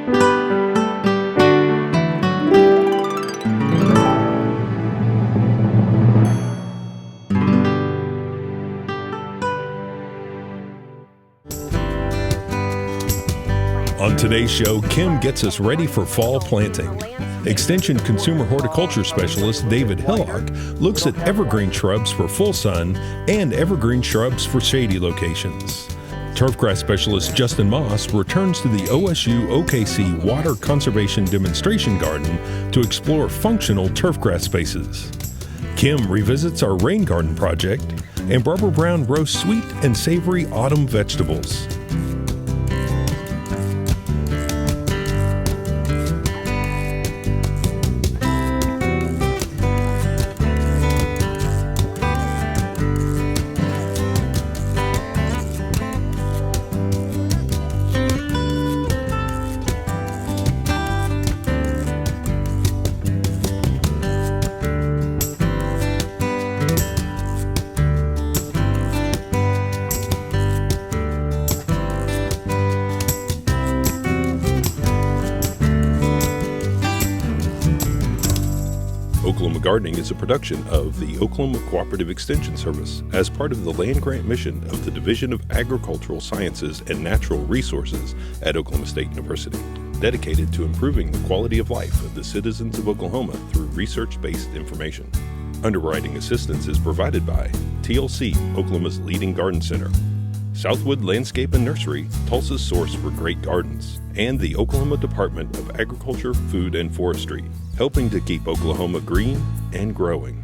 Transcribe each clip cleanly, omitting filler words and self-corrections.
On today's show, Kim gets us ready for fall planting. Extension Consumer Horticulture Specialist David Hillock looks at evergreen shrubs for full sun and evergreen shrubs for shady locations. Turfgrass Specialist Justin Moss returns to the OSU OKC Water Conservation Demonstration Garden to explore functional turfgrass spaces. Kim revisits our rain garden project, and Barbara Brown roasts sweet and savory autumn vegetables. Oklahoma Gardening is a production of the Oklahoma Cooperative Extension Service as part of the land grant mission of the Division of Agricultural Sciences and Natural Resources at Oklahoma State University, dedicated to improving the quality of life of the citizens of Oklahoma through research-based information. Underwriting assistance is provided by TLC, Oklahoma's leading garden center, Southwood Landscape and Nursery, Tulsa's source for great gardens, and the Oklahoma Department of Agriculture, Food, and Forestry, helping to keep Oklahoma green and growing.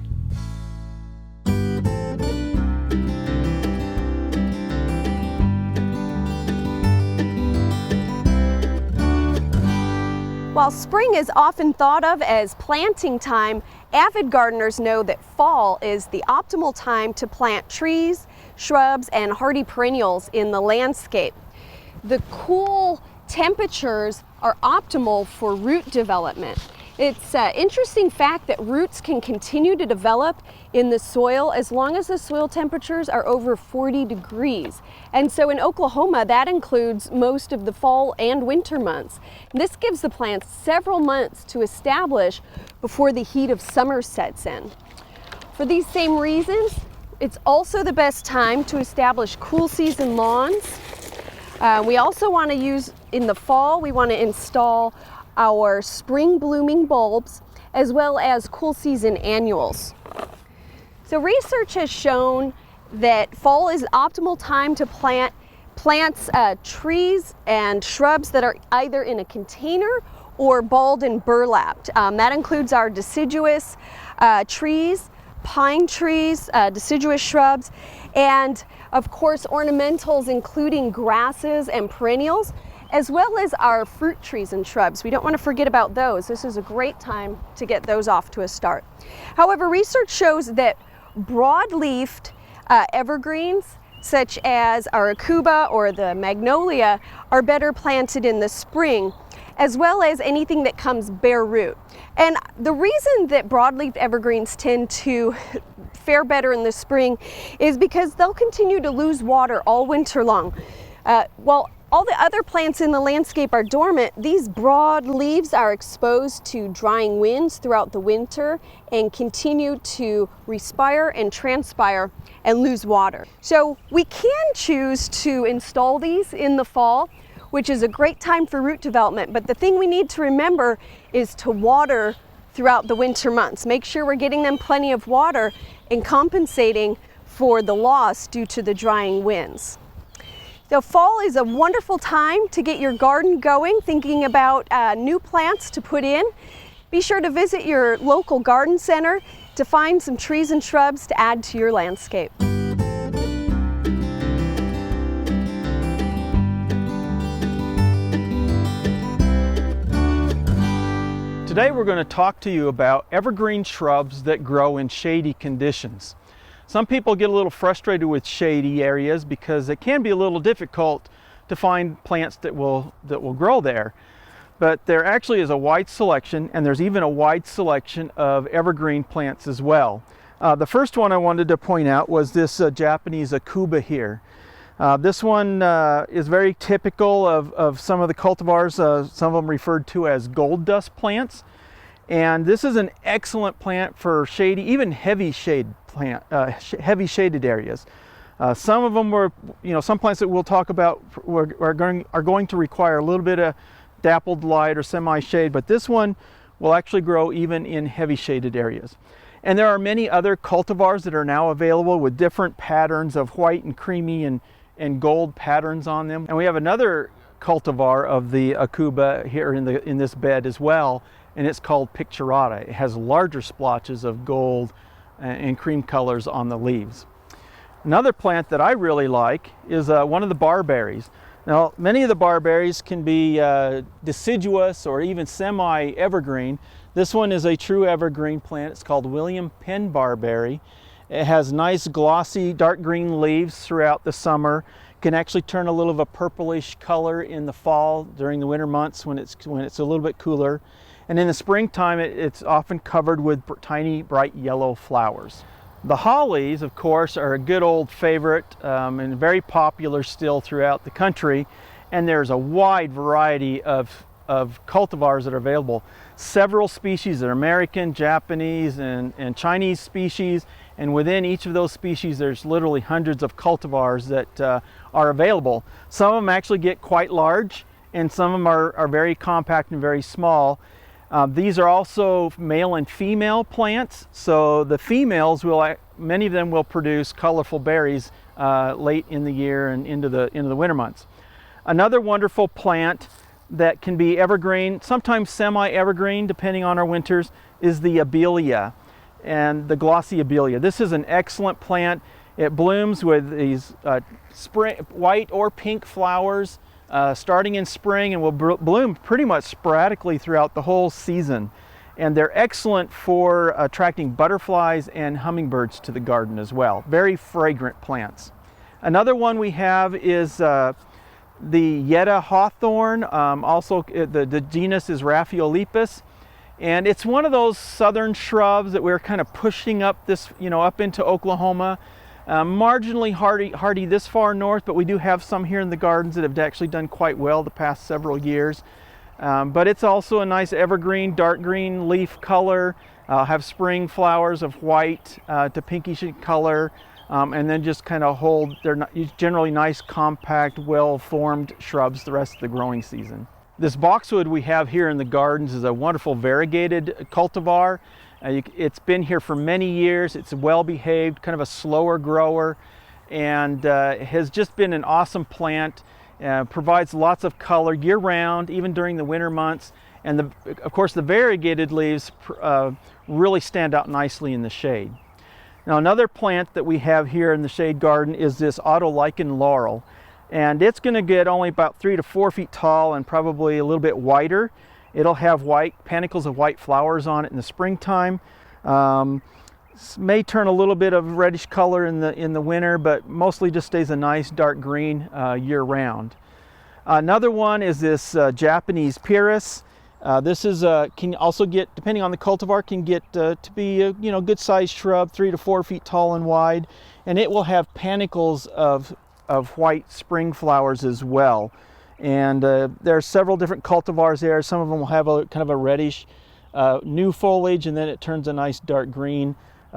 While spring is often thought of as planting time, avid gardeners know that fall is the optimal time to plant trees, shrubs, and hardy perennials in the landscape. The cool temperatures are optimal for root development. It's an interesting fact that roots can continue to develop in the soil as long as the soil temperatures are over 40 degrees. And so in Oklahoma, that includes most of the fall and winter months. This gives the plants several months to establish before the heat of summer sets in. For these same reasons, it's also the best time to establish cool season lawns. We also want to use, in the fall, we want to install our spring blooming bulbs as well as cool season annuals. So research has shown that fall is the optimal time to plant trees and shrubs that are either in a container or balled and burlapped. That includes our deciduous trees, pine trees, deciduous shrubs, and of course ornamentals including grasses and perennials, as well as our fruit trees and shrubs. We don't want to forget about those. This is a great time to get those off to a start. However, research shows that broad-leafed evergreens, such as our aucuba or the magnolia, are better planted in the spring, as well as anything that comes bare root. And the reason that broadleaf evergreens tend to fare better in the spring is because they'll continue to lose water all winter long. While all the other plants in the landscape are dormant, these broad leaves are exposed to drying winds throughout the winter and continue to respire and transpire and lose water. So we can choose to install these in the fall, which is a great time for root development. But the thing we need to remember is to water throughout the winter months. Make sure we're getting them plenty of water and compensating for the loss due to the drying winds. So fall is a wonderful time to get your garden going, thinking about new plants to put in. Be sure to visit your local garden center to find some trees and shrubs to add to your landscape. Today we're going to talk to you about evergreen shrubs that grow in shady conditions. Some people get a little frustrated with shady areas because it can be a little difficult to find plants that will grow there. But there actually is a wide selection, and there's even a wide selection of evergreen plants as well. The first one I wanted to point out was this Japanese aucuba here. This one is very typical of some of the cultivars, some of them referred to as gold dust plants. And this is an excellent plant for shady, even heavy shaded areas. Some of them were, some plants that we'll talk about are going to require a little bit of dappled light or semi-shade, but this one will actually grow even in heavy shaded areas. And there are many other cultivars that are now available with different patterns of white and creamy and gold patterns on them. And we have another cultivar of the Akuba here in this bed as well, and it's called Picturata. It has larger splotches of gold and cream colors on the leaves. Another plant that I really like is one of the barberries. Now, many of the barberries can be deciduous or even semi-evergreen. This one is a true evergreen plant. It's called William Penn barberry. It has nice glossy dark green leaves throughout the summer. It can actually turn a little of a purplish color in the fall during the winter months when it's a little bit cooler. And in the springtime, it's often covered with tiny bright yellow flowers. The hollies, of course, are a good old favorite and very popular still throughout the country. And there's a wide variety of cultivars that are available. Several species that are American, Japanese, and Chinese species. And within each of those species, there's literally hundreds of cultivars that are available. Some of them actually get quite large, and some of them are very compact and very small. These are also male and female plants, so the females many of them will produce colorful berries late in the year and into the winter months. Another wonderful plant that can be evergreen, sometimes semi-evergreen depending on our winters, is the abelia and the glossy abelia. This is an excellent plant. It blooms with these white or pink flowers starting in spring and will bloom pretty much sporadically throughout the whole season. And they're excellent for attracting butterflies and hummingbirds to the garden as well. Very fragrant plants. Another one we have is the Yetta hawthorn. Also, the genus is Raphiolepis. And it's one of those southern shrubs that we're kind of pushing up up into Oklahoma. Marginally hardy this far north, but we do have some here in the gardens that have actually done quite well the past several years. But it's also a nice evergreen, dark green leaf color, have spring flowers of white to pinkish in color, and then just kind of they're generally nice, compact, well-formed shrubs the rest of the growing season. This boxwood we have here in the gardens is a wonderful variegated cultivar. It's been here for many years. It's well behaved, kind of a slower grower, and has just been an awesome plant. Provides lots of color year round, even during the winter months. And of course the variegated leaves really stand out nicely in the shade. Now, another plant that we have here in the shade garden is this autolycan laurel. And it's going to get only about 3 to 4 feet tall and probably a little bit wider. It'll have panicles of white flowers on it in the springtime. May turn a little bit of reddish color in the winter, but mostly just stays a nice dark green year round. Another one is this Japanese pyrrhus. This can also get, depending on the cultivar, can get to be a good sized shrub, 3 to 4 feet tall and wide, and it will have panicles of white spring flowers as well. And there are several different cultivars there. Some of them will have a kind of a reddish new foliage, and then it turns a nice dark green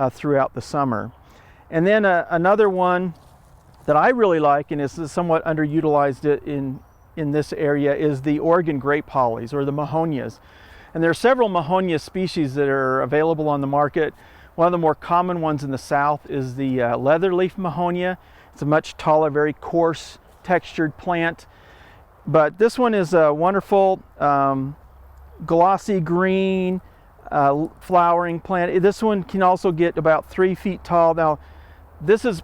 throughout the summer. And then another one that I really like, and is somewhat underutilized in this area, is the Oregon grape hollies, or the mahonias. And there are several mahonia species that are available on the market. One of the more common ones in the south is the leatherleaf mahonia. It's a much taller, very coarse textured plant. But this one is a wonderful glossy green flowering plant. This one can also get about 3 feet tall. Now, this is a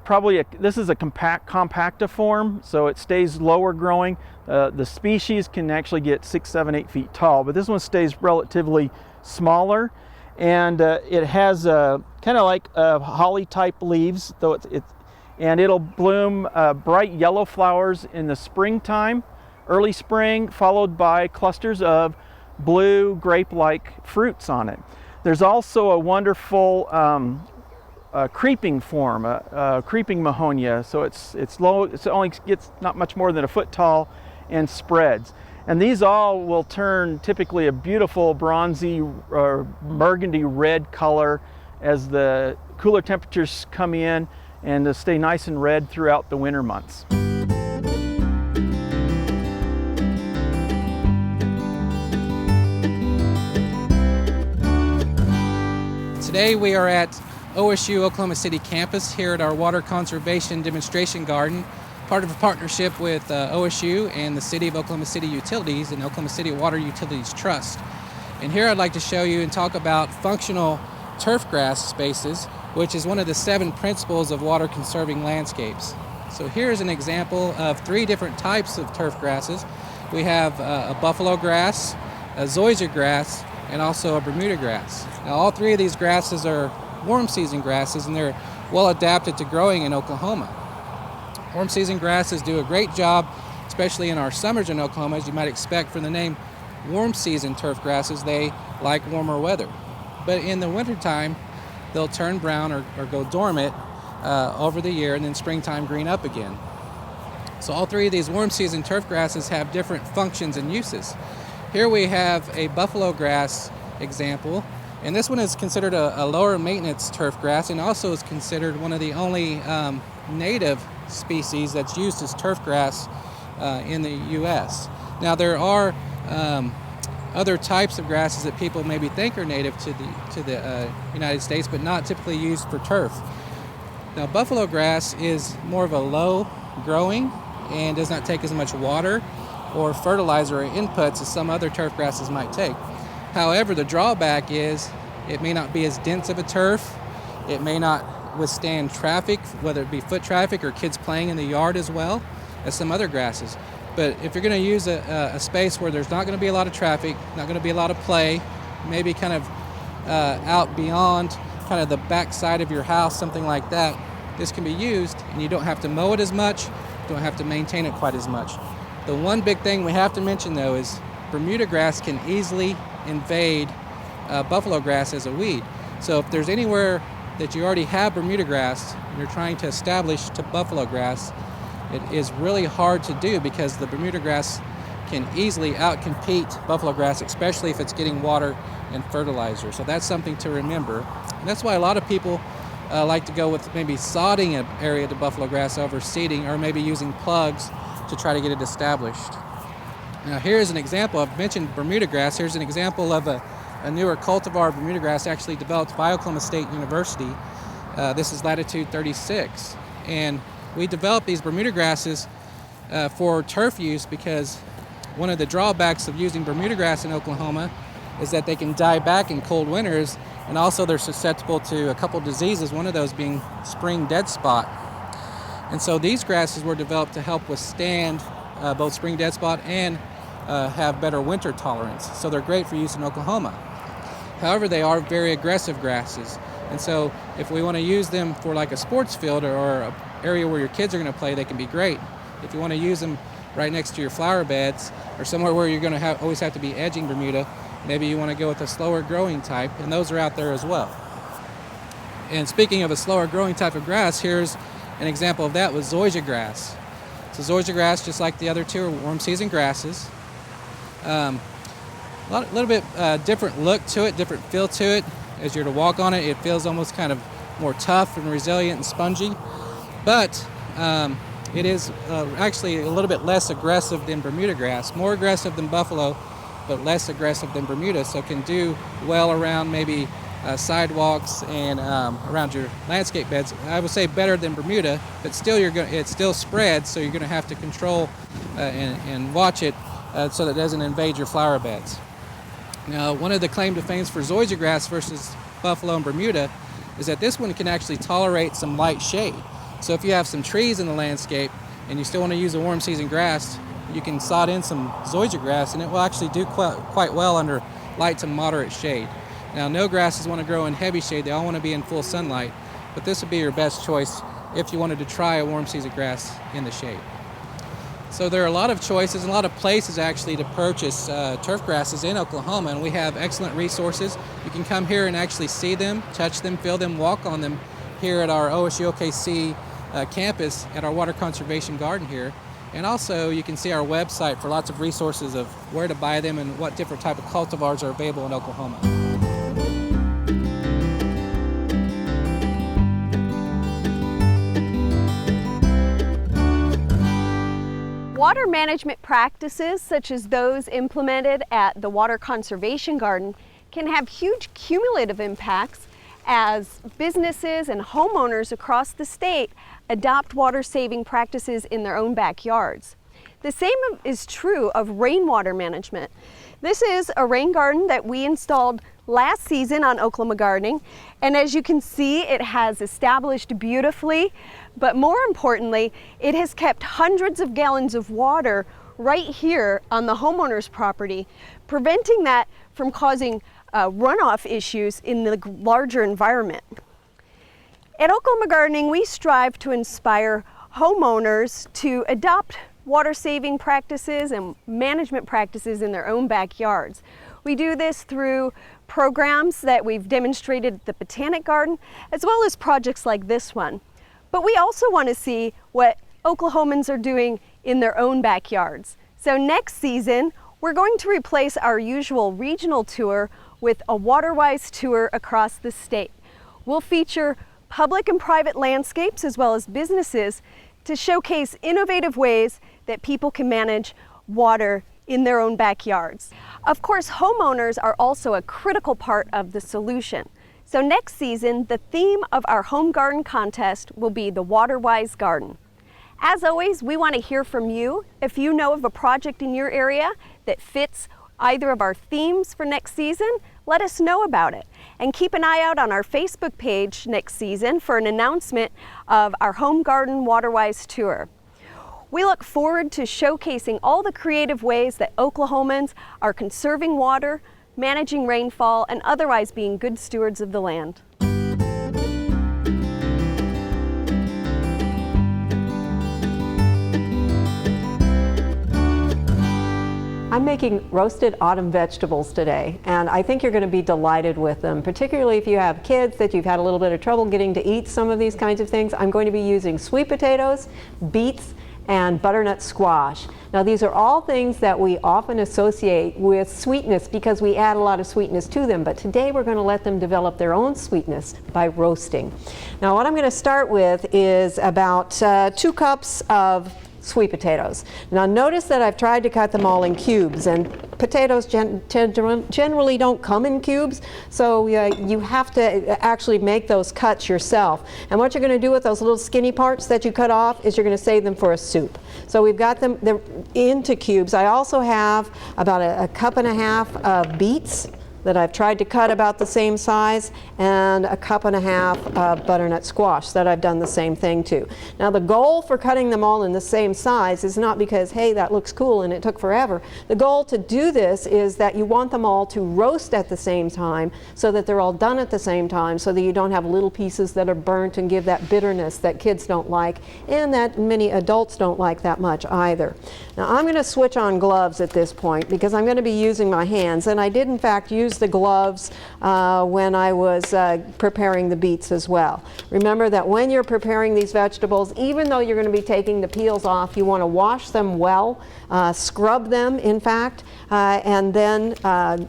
compactiform, so it stays lower growing. The species can actually get 6, 7, 8 feet tall, but this one stays relatively smaller, and it has kind of like holly type leaves, though and it'll bloom bright yellow flowers in the springtime, early spring, followed by clusters of blue grape-like fruits on it. There's also a wonderful a creeping form, a creeping mahonia. So it's low, it only gets not much more than a foot tall and spreads. And these all will turn typically a beautiful bronzy or burgundy red color as the cooler temperatures come in, and to stay nice and red throughout the winter months. Today we are at OSU Oklahoma City campus here at our water conservation demonstration garden, part of a partnership with OSU and the City of Oklahoma City Utilities and Oklahoma City Water Utilities Trust. And here I'd like to show you and talk about functional turfgrass spaces, which is one of the 7 principles of water conserving landscapes. So here's an example of 3 different types of turf grasses. We have a buffalo grass, a zoysia grass, and also a Bermuda grass. Now all 3 of these grasses are warm season grasses, and they're well adapted to growing in Oklahoma. Warm season grasses do a great job, especially in our summers in Oklahoma. As you might expect from the name warm season turf grasses, they like warmer weather. But in the wintertime, they'll turn brown or go dormant over the year, and then springtime green up again. So all 3 of these warm season turf grasses have different functions and uses. Here we have a buffalo grass example, and this one is considered a lower maintenance turf grass, and also is considered one of the only native species that's used as turf grass in the U.S. Now there are other types of grasses that people maybe think are native to the United States, but not typically used for turf. Now buffalo grass is more of a low growing and does not take as much water or fertilizer or inputs as some other turf grasses might take. However, the drawback is it may not be as dense of a turf. It may not withstand traffic, whether it be foot traffic or kids playing in the yard as well as some other grasses. But if you're going to use a space where there's not going to be a lot of traffic, not going to be a lot of play, maybe kind of out beyond kind of the back side of your house, something like that, this can be used, and you don't have to mow it as much, don't have to maintain it quite as much. The one big thing we have to mention though is Bermuda grass can easily invade buffalo grass as a weed. So if there's anywhere that you already have Bermuda grass and you're trying to establish to buffalo grass, it is really hard to do because the Bermuda grass can easily outcompete buffalo grass, especially if it's getting water and fertilizer. So that's something to remember. And that's why a lot of people like to go with maybe sodding an area to buffalo grass over seeding, or maybe using plugs to try to get it established. Now here's an example. I've mentioned Bermuda grass. Here's an example of a newer cultivar of Bermuda grass actually developed by Oklahoma State University. This is latitude 36. And we developed these Bermuda grasses for turf use because one of the drawbacks of using Bermuda grass in Oklahoma is that they can die back in cold winters, and also they're susceptible to a couple diseases, one of those being spring dead spot. And so these grasses were developed to help withstand both spring dead spot and have better winter tolerance. So they're great for use in Oklahoma. However, they are very aggressive grasses. And so if we want to use them for like a sports field or an area where your kids are going to play, they can be great. If you want to use them right next to your flower beds or somewhere where you're going to always have to be edging Bermuda, maybe you want to go with a slower growing type, and those are out there as well. And speaking of a slower growing type of grass, here's an example of that with zoysia grass. So zoysia grass, just like the other 2, are warm season grasses. A little bit different look to it, different feel to it. As you're to walk on it, it feels almost kind of more tough and resilient and spongy. But it is actually a little bit less aggressive than Bermuda grass, more aggressive than buffalo, but less aggressive than Bermuda, so can do well around maybe sidewalks and around your landscape beds. I would say better than Bermuda, but still it still spreads, so you're going to have to control and watch it so that it doesn't invade your flower beds. Now, one of the claim to fame for zoysia grass versus buffalo and Bermuda is that this one can actually tolerate some light shade. So if you have some trees in the landscape and you still want to use a warm season grass, you can sod in some zoysia grass and it will actually do quite well under light to moderate shade. Now, no grasses want to grow in heavy shade, they all want to be in full sunlight, but this would be your best choice if you wanted to try a warm season grass in the shade. So there are a lot of choices and a lot of places actually to purchase turf grasses in Oklahoma, and we have excellent resources. You can come here and actually see them, touch them, feel them, walk on them, here at our OSU OKC campus at our water conservation garden here. And also you can see our website for lots of resources of where to buy them and what different type of cultivars are available in Oklahoma. Water management practices such as those implemented at the Water Conservation Garden can have huge cumulative impacts as businesses and homeowners across the state adopt water-saving practices in their own backyards. The same is true of rainwater management. This is a rain garden that we installed last season on Oklahoma Gardening, and as you can see, it has established beautifully, but more importantly, it has kept hundreds of gallons of water right here on the homeowner's property, preventing that from causing runoff issues in the larger environment. At Oklahoma Gardening, we strive to inspire homeowners to adopt water-saving practices and management practices in their own backyards. We do this through programs that we've demonstrated at the Botanic Garden, as well as projects like this one. But we also want to see what Oklahomans are doing in their own backyards. So next season, we're going to replace our usual regional tour with a WaterWise tour across the state. We'll feature public and private landscapes as well as businesses to showcase innovative ways that people can manage water in their own backyards. Of course, homeowners are also a critical part of the solution. So next season, the theme of our home garden contest will be the WaterWise Garden. As always, we want to hear from you. If you know of a project in your area that fits either of our themes for next season, let us know about it. And keep an eye out on our Facebook page next season for an announcement of our Home Garden WaterWise Tour. We look forward to showcasing all the creative ways that Oklahomans are conserving water, managing rainfall, and otherwise being good stewards of the land. I'm making roasted autumn vegetables today, and I think you're going to be delighted with them, particularly if you have kids that you've had a little bit of trouble getting to eat some of these kinds of things. I'm going to be using sweet potatoes, beets, and butternut squash. Now these are all things that we often associate with sweetness because we add a lot of sweetness to them, but today we're going to let them develop their own sweetness by roasting. Now what I'm going to start with is about 2 cups of sweet potatoes. Now notice that I've tried to cut them all in cubes, and potatoes generally don't come in cubes, so you have to actually make those cuts yourself. And what you're going to do with those little skinny parts that you cut off is you're going to save them for a soup. So we've got them into cubes. I also have about a cup and a half of beets that I've tried to cut about the same size, and a cup and a half of butternut squash that I've done the same thing to. Now the goal for cutting them all in the same size is not because, hey, that looks cool and it took forever. The goal to do this is that you want them all to roast at the same time so that they're all done at the same time, so that you don't have little pieces that are burnt and give that bitterness that kids don't like and that many adults don't like that much either. Now I'm going to switch on gloves at this point because I'm going to be using my hands, and I did in fact use the gloves when I was preparing the beets as well. Remember that when you're preparing these vegetables, even though you're going to be taking the peels off, you want to wash them well, scrub them in fact, and then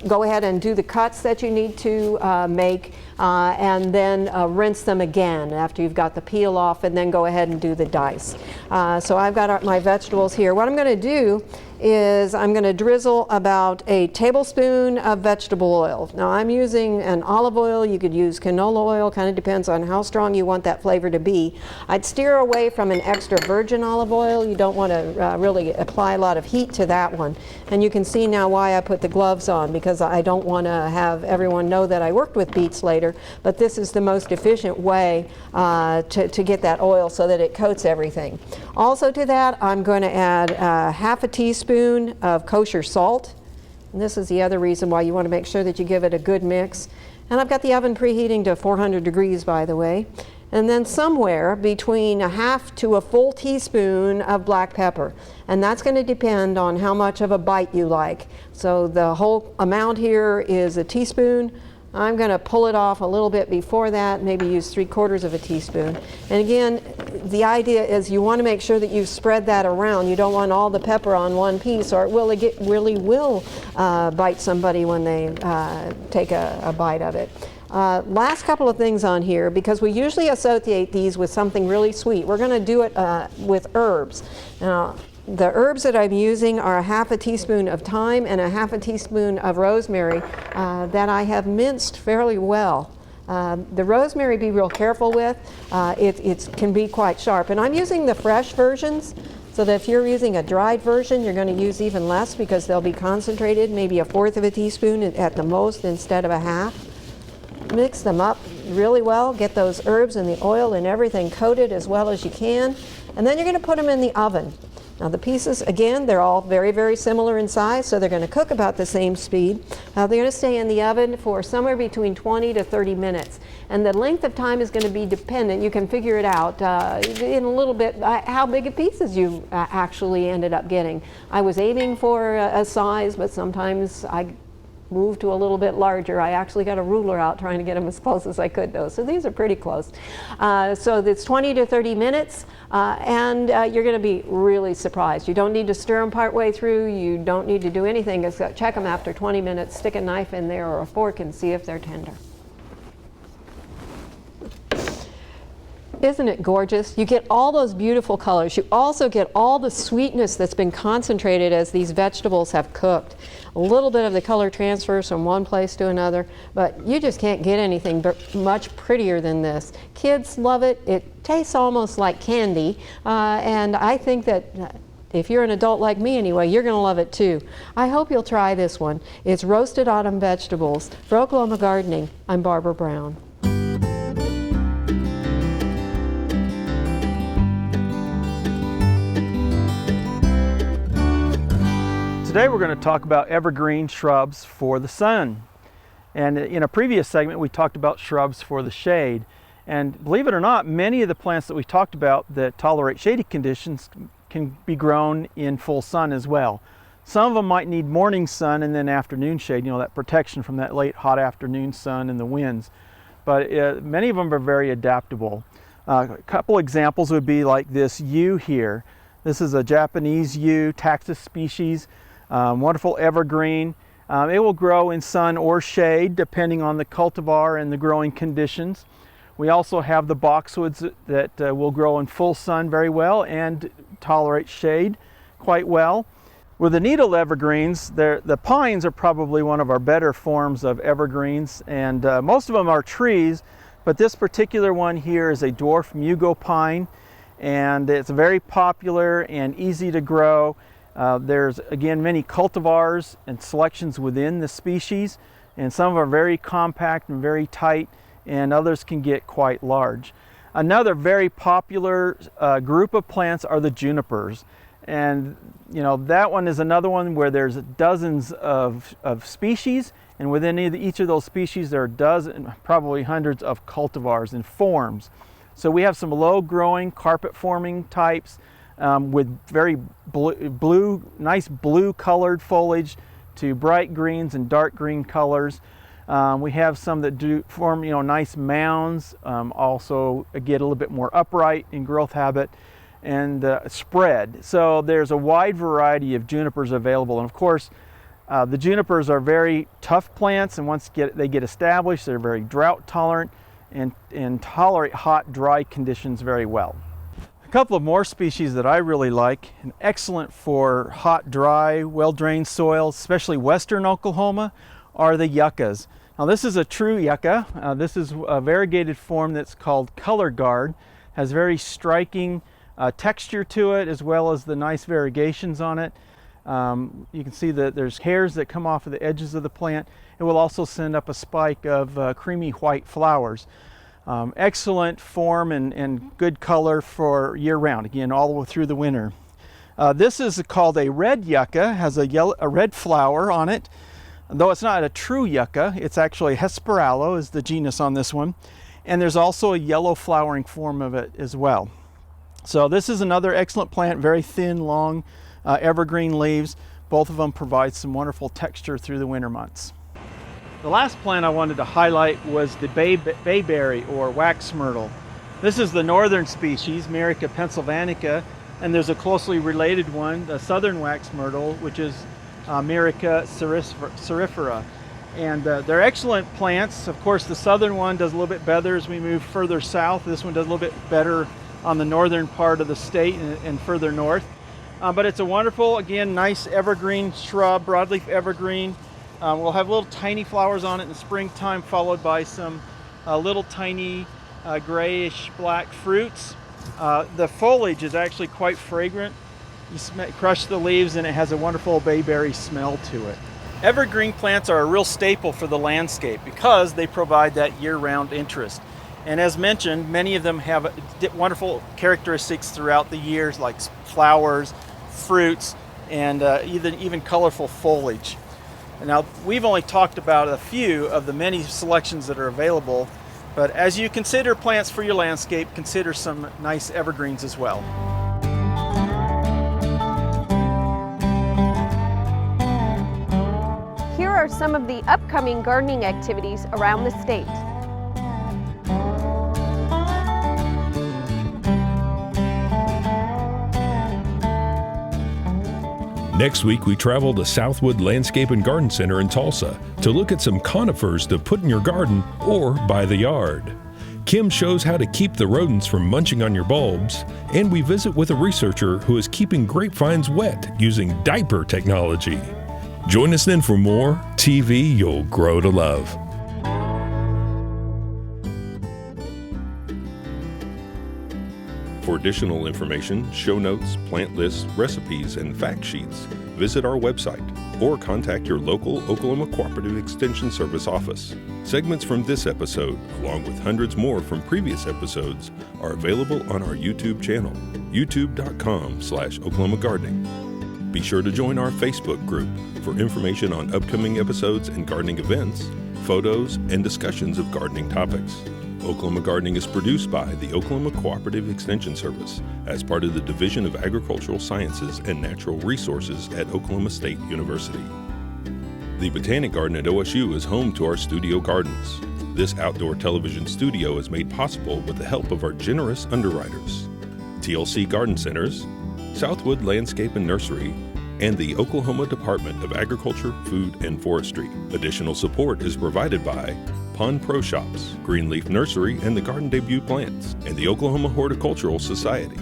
go ahead and do the cuts that you need to make, and then rinse them again after you've got the peel off, and then go ahead and do the dice. So I've got my vegetables here. What I'm going to do is I'm going to drizzle about a tablespoon of vegetable oil. Now I'm using an olive oil. You could use canola oil, kind of depends on how strong you want that flavor to be. I'd steer away from an extra virgin olive oil. You don't want to really apply a lot of heat to that one. And you can see now why I put the gloves on, because I don't want to have everyone know that I worked with beets later, but this is the most efficient way to get that oil so that it coats everything. Also to that, I'm going to add half a teaspoon of kosher salt. And this is the other reason why you want to make sure that you give it a good mix. And I've got the oven preheating to 400 degrees, by the way. And then somewhere between a half to a full teaspoon of black pepper. And that's going to depend on how much of a bite you like. So the whole amount here is a teaspoon. I'm going to pull it off a little bit before that, maybe use 3/4 of a teaspoon. And again, the idea is you want to make sure that you spread that around. You don't want all the pepper on one piece, or it really will bite somebody when they take a bite of it. Last couple of things on here, because we usually associate these with something really sweet. We're going to do it with herbs. Now, the herbs that I'm using are 1/2 teaspoon of thyme and 1/2 teaspoon of rosemary that I have minced fairly well. The rosemary, be real careful with. It can be quite sharp. And I'm using the fresh versions, so that if you're using a dried version, you're going to use even less because they'll be concentrated, maybe 1/4 teaspoon at the most instead of 1/2. Mix them up really well, get those herbs and the oil and everything coated as well as you can, and then you're going to put them in the oven. Now the pieces, again, they're all very, very similar in size, so they're going to cook about the same speed. They're going to stay in the oven for somewhere between 20 to 30 minutes. And the length of time is going to be dependent. You can figure it out in a little bit how big of pieces you actually ended up getting. I was aiming for a size, but sometimes I moved to a little bit larger. I actually got a ruler out trying to get them as close as I could though. So these are pretty close. So it's 20 to 30 minutes and you're going to be really surprised. You don't need to stir them part way through. You don't need to do anything except check them after 20 minutes, stick a knife in there or a fork and see if they're tender. Isn't it gorgeous? You get all those beautiful colors. You also get all the sweetness that's been concentrated as these vegetables have cooked. A little bit of the color transfers from one place to another, but you just can't get anything much prettier than this. Kids love it. It tastes almost like candy, and I think that if you're an adult like me anyway, you're going to love it too. I hope you'll try this one. It's roasted autumn vegetables. For Oklahoma Gardening, I'm Barbara Brown. Today we're going to talk about evergreen shrubs for the sun. And in a previous segment we talked about shrubs for the shade. And believe it or not, many of the plants that we talked about that tolerate shady conditions can be grown in full sun as well. Some of them might need morning sun and then afternoon shade, you know, that protection from that late hot afternoon sun and the winds. But many of them are very adaptable. A couple examples would be like this yew here. This is a Japanese yew, taxus species. Wonderful evergreen. It will grow in sun or shade depending on the cultivar and the growing conditions. We also have the boxwoods that will grow in full sun very well and tolerate shade quite well. With the needle evergreens, the pines are probably one of our better forms of evergreens, and most of them are trees, but this particular one here is a dwarf mugo pine, and it's very popular and easy to grow. There's again many cultivars and selections within the species, and some are very compact and very tight, and others can get quite large. Another very popular group of plants are the junipers, and you know that one is another one where there's dozens of species, and within each of those species there are probably hundreds of cultivars and forms. So we have some low growing carpet forming types with very nice blue colored foliage to bright greens and dark green colors. We have some that do form, you know, nice mounds, also get a little bit more upright in growth habit and spread. So there's a wide variety of junipers available, and of course the junipers are very tough plants, and once they get established, they're very drought tolerant and tolerate hot, dry conditions very well. A couple of more species that I really like and excellent for hot, dry, well-drained soils, especially western Oklahoma, are the yuccas. Now this is a true yucca. This is a variegated form that's called color guard. Has very striking texture to it, as well as the nice variegations on it. You can see that there's hairs that come off of the edges of the plant. It will also send up a spike of creamy white flowers. Excellent form and good color for year-round, again all the way through the winter. This is called a red yucca, has a red flower on it. Though it's not a true yucca, it's actually Hesperalo is the genus on this one. And there's also a yellow flowering form of it as well. So this is another excellent plant, very thin, long, evergreen leaves. Both of them provide some wonderful texture through the winter months. The last plant I wanted to highlight was the bayberry or wax myrtle. This is the northern species, Myrica pennsylvanica, and there's a closely related one, the southern wax myrtle, which is Myrica cerifera. And they're excellent plants. Of course, the southern one does a little bit better as we move further south. This one does a little bit better on the northern part of the state and further north. But it's a wonderful, again, nice evergreen shrub, broadleaf evergreen. We'll have little tiny flowers on it in the springtime, followed by some little tiny grayish black fruits. The foliage is actually quite fragrant. You crush the leaves and it has a wonderful bayberry smell to it. Evergreen plants are a real staple for the landscape because they provide that year-round interest. And as mentioned, many of them have wonderful characteristics throughout the years, like flowers, fruits, and even colorful foliage. Now, we've only talked about a few of the many selections that are available, but as you consider plants for your landscape, consider some nice evergreens as well. Here are some of the upcoming gardening activities around the state. Next week, we travel to Southwood Landscape and Garden Center in Tulsa to look at some conifers to put in your garden or by the yard. Kim shows how to keep the rodents from munching on your bulbs, and we visit with a researcher who is keeping grapevines wet using diaper technology. Join us then for more TV you'll grow to love. For additional information, show notes, plant lists, recipes, and fact sheets, visit our website or contact your local Oklahoma Cooperative Extension Service office. Segments from this episode, along with hundreds more from previous episodes, are available on our YouTube channel, youtube.com/Oklahoma Gardening. Be sure to join our Facebook group for information on upcoming episodes and gardening events, photos, and discussions of gardening topics. Oklahoma Gardening is produced by the Oklahoma Cooperative Extension Service as part of the Division of Agricultural Sciences and Natural Resources at Oklahoma State University. The Botanic Garden at OSU is home to our studio gardens. This outdoor television studio is made possible with the help of our generous underwriters, TLC Garden Centers, Southwood Landscape and Nursery, and the Oklahoma Department of Agriculture, Food, and Forestry. Additional support is provided by Pond Pro Shops, Greenleaf Nursery and the Garden Debut Plants, and the Oklahoma Horticultural Society.